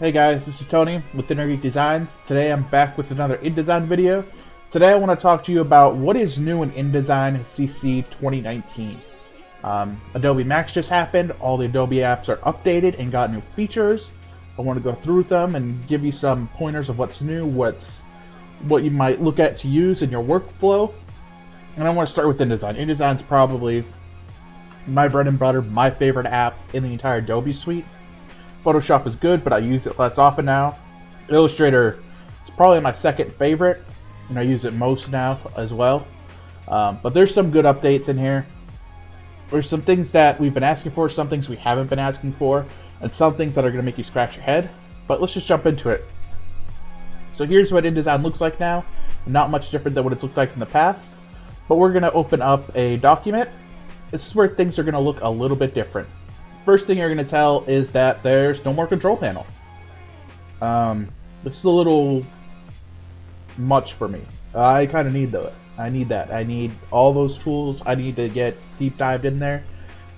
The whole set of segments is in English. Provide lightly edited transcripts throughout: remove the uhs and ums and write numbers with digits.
Hey guys, this is Tony with Geek Designs. Today I'm back with another InDesign video. Today I want to talk to you about what is new in InDesign CC 2019. Adobe Max just happened. All the Adobe apps are updated and got new features. I want to go through them and give you some pointers of what's new, what you might look at to use in your workflow. And I want to start with InDesign. InDesign's probably my bread and butter, my favorite app in the entire Adobe suite. Photoshop is good, but I use it less often now. Illustrator is probably my second favorite, and I use it most now as well. But there's some good updates in here. There's some things that we've been asking for, some things we haven't been asking for, and some things that are going to make you scratch your head. But let's just jump into it. So here's what InDesign looks like now. Not much different than what it's looked like in the past. But we're going to open up a document. This is where things are going to look a little bit different. First thing you're going to tell is that there's no more control panel. This is a little much for me. I kind of need that. I need all those tools. I need to get deep dived in there.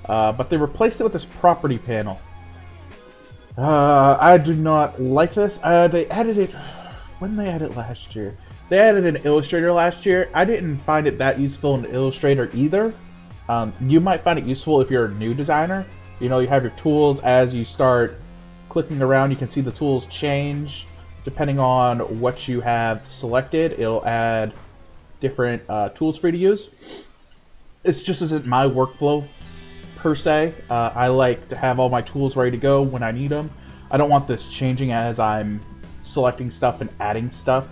But they replaced it with this property panel. I do not like this. They added it... When did they add it last year? They added an Illustrator last year. I didn't find it that useful in Illustrator either. You might find it useful if you're a new designer. You know, you have your tools. As you start clicking around, you can see the tools change depending on what you have selected. It'll add different tools for you to use. It just isn't my workflow per se. I like to have all my tools ready to go when I need them. I don't want this changing as I'm selecting stuff and adding stuff.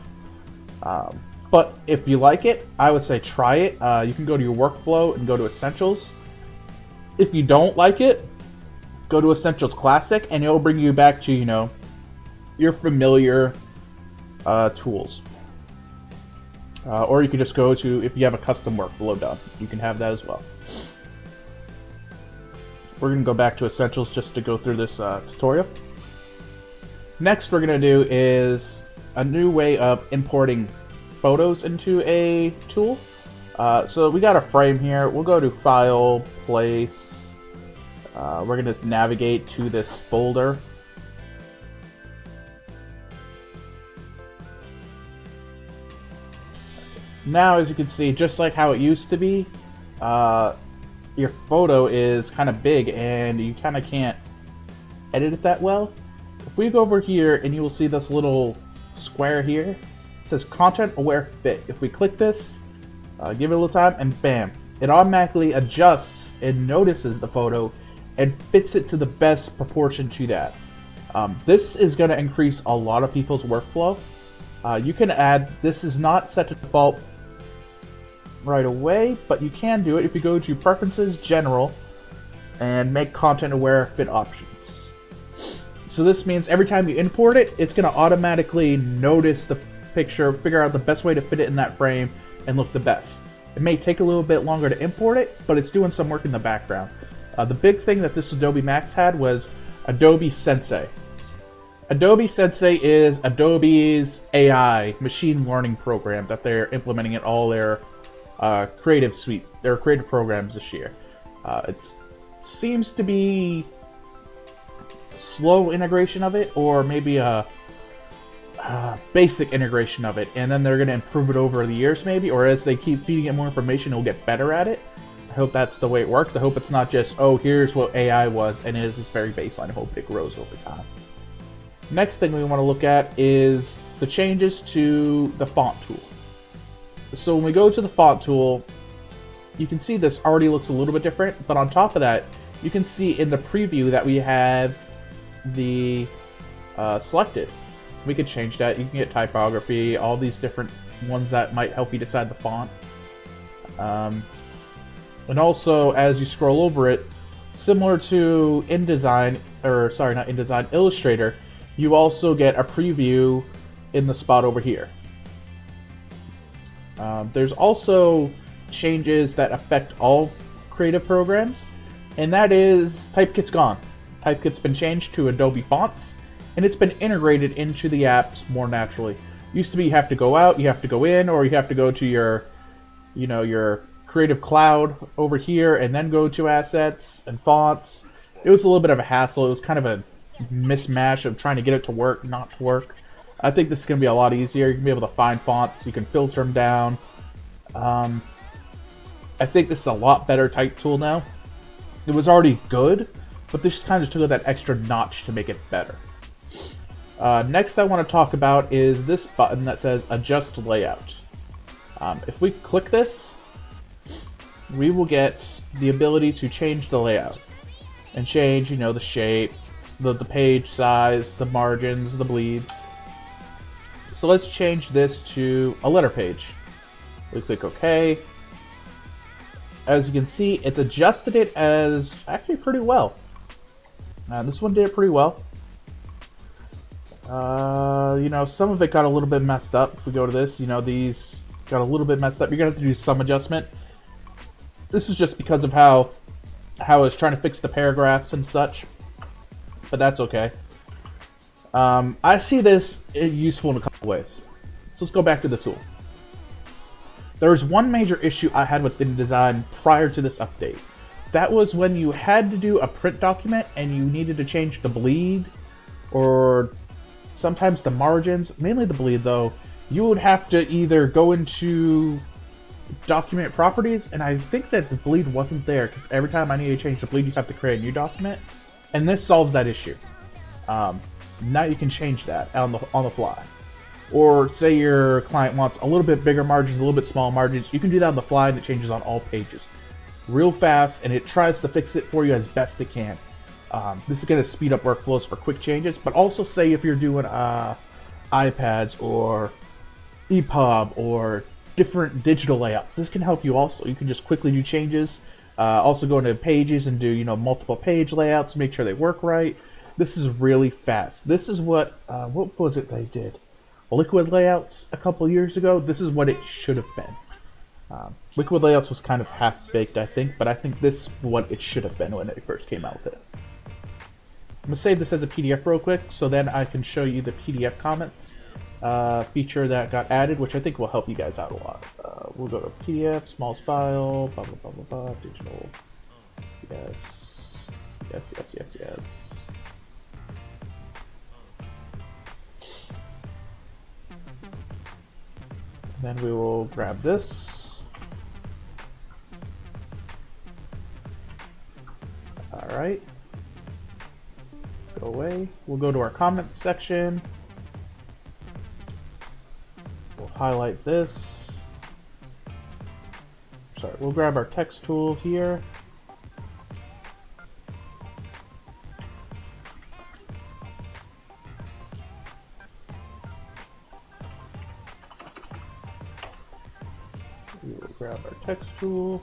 But if you like it, I would say try it. You can go to your workflow and go to Essentials. If you don't like it, go to Essentials Classic, and it'll bring you back to, you know, your familiar tools. Or you could just go to, if you have a custom workflow done, you can have that as well. We're going to go back to Essentials just to go through this tutorial. Next we're going to do is a new way of importing photos into a tool. So we got a frame here. We'll go to File, Place. We're going to just navigate to this folder. Now, as you can see, just like how it used to be, your photo is kind of big and you kind of can't edit it that well. If we go over here and you will see this little square here, it says ContentAware Fit. If we click this, give it a little time, and bam, it automatically adjusts and notices the photo and fits it to the best proportion to that. This is going to increase a lot of people's workflow. You can add, this is not set to default right away, but you can do it if you go to Preferences, General, and make ContentAware Fit options. So this means every time you import it, it's going to automatically notice the picture, figure out the best way to fit it in that frame, and look the best. It may take a little bit longer to import it, but it's doing some work in the background. The big thing that this Adobe Max had was Adobe Sensei. Adobe Sensei is Adobe's AI machine learning program that they're implementing in all their creative suite, their creative programs this year. It seems to be slow integration of it, or maybe a basic integration of it, and then they're going to improve it over the years maybe, or as they keep feeding it more information, it'll get better at it. I hope that's the way it works. I hope it's not just, oh, here's what AI was, and it is this very baseline. I hope it grows over time. Next thing we want to look at is the changes to the font tool. So when we go to the font tool, you can see this already looks a little bit different, but on top of that, you can see in the preview that we have the selected. We could change that. You can get typography, all these different ones that might help you decide the font. And also, as you scroll over it, similar to InDesign, or sorry, not InDesign, Illustrator, you also get a preview in the spot over here. There's also changes that affect all creative programs, and that is Typekit's gone. Typekit's been changed to Adobe Fonts, and it's been integrated into the apps more naturally. Used to be you have to go out, you have to go in, or you have to go to your, you know, your Creative Cloud over here and then go to Assets and Fonts. It was a little bit of a hassle. It was kind of a mismatch of trying to get it to work, not to work. I think this is going to be a lot easier. You're going to be able to find fonts. You can filter them down. I think this is a lot better type tool now. It was already good, but this kind of took that extra notch to make it better. Next I want to talk about is this button that says Adjust Layout. If we click this, we will get the ability to change the layout and change, you know, the shape, the page size, the margins, the bleeds. So let's change this to a letter page. We click OK. As you can see, it's adjusted it as actually pretty well. This one did it pretty well. You know, some of it got a little bit messed up. If we go to this, you know, these got a little bit messed up. You're gonna have to do some adjustment. This is just because of how I was trying to fix the paragraphs and such, but that's okay. I see this useful in a couple ways. So let's go back to the tool. There was one major issue I had with InDesign prior to this update. That was when you had to do a print document and you needed to change the bleed or sometimes the margins, mainly the bleed though. You would have to either go into document properties, and I think that the bleed wasn't there because every time I needed to change the bleed, you have to create a new document, and this solves that issue. Now you can change that on the fly. Or say your client wants a little bit bigger margins, a little bit small margins, you can do that on the fly and it changes on all pages. Real fast, and it tries to fix it for you as best it can. This is going to speed up workflows for quick changes, but also say if you're doing iPads or EPUB or different digital layouts, this can help you also. You can just quickly do changes. Also go into pages and do, you know, multiple page layouts, make sure they work right. This is really fast. This is what was it they did? Liquid layouts a couple years ago. This is what it should have been. Liquid layouts was kind of half-baked, I think, but I think this is what it should have been when it first came out with it. I'm going to save this as a PDF real quick, so then I can show you the PDF comments feature that got added, which I think will help you guys out a lot. We'll go to PDF, small file, blah, blah, blah, blah, blah, digital. Yes. Yes, yes, yes, yes. Then we will grab this. Alright. Go away. We'll go to our comments section. We'll highlight this. Sorry, we'll grab our text tool here. We will grab our text tool.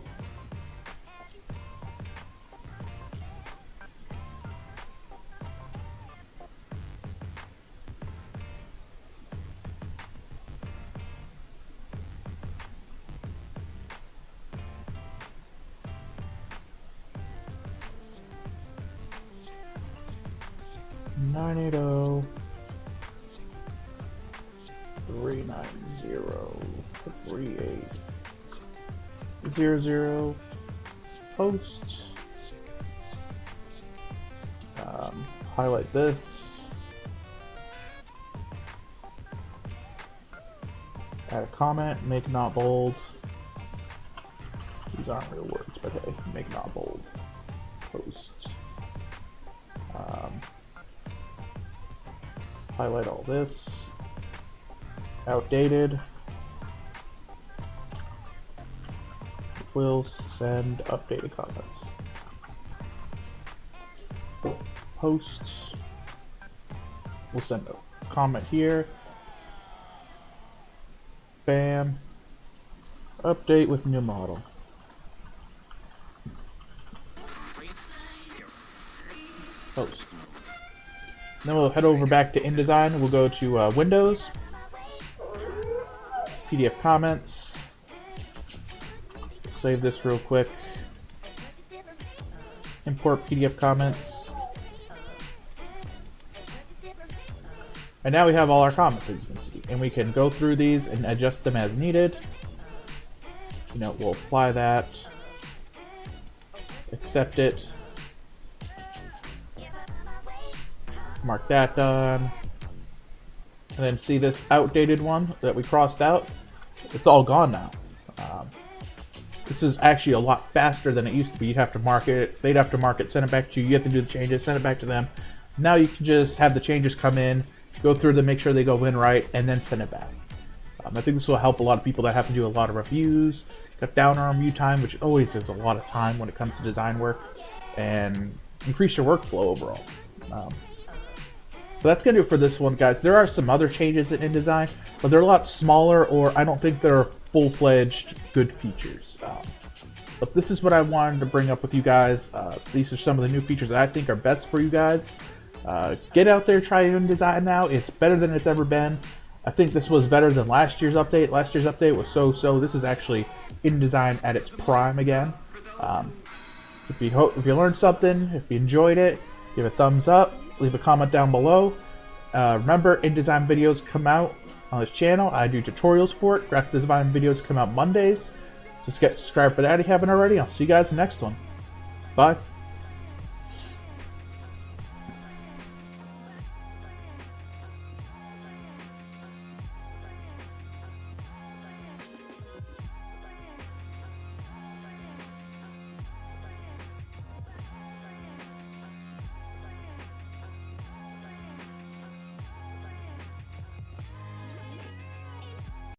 Nine eight zero 390 post. Highlight this. Add a comment. Make not bold. These aren't real words, but hey, make not bold. Post. Highlight all this. Outdated. Will send updated comments. Posts. We'll send a comment here. Bam. Update with new model. Post. Then we'll head over back to InDesign. We'll go to Windows. PDF comments. Save this real quick. Import PDF comments. And now we have all our comments, as you can see. And we can go through these and adjust them as needed. You know, we'll apply that. Accept it. Mark that done. And then see this outdated one that we crossed out? It's all gone now. This is actually a lot faster than it used to be. You'd have to mark it, they'd have to mark it, send it back to you, you have to do the changes, send it back to them. Now you can just have the changes come in, go through them, make sure they go in right, and then send it back. I think this will help a lot of people that have to do a lot of reviews, cut down on review time, which always is a lot of time when it comes to design work, and increase your workflow overall. So that's going to do it for this one, guys. There are some other changes in InDesign, but they're a lot smaller, or I don't think they're full-fledged good features. But this is what I wanted to bring up with you guys. These are some of the new features that I think are best for you guys. Get out there, try InDesign now. It's better than it's ever been. I think this was better than last year's update. Last year's update was so-so. This is actually InDesign at its prime again. If you learned something, if you enjoyed it, give a thumbs up, leave a comment down below. Remember, InDesign videos come out on this channel. I do tutorials for it. Graphic design videos come out Mondays. Just get subscribed for that if you haven't already. I'll see you guys in the next one. Bye.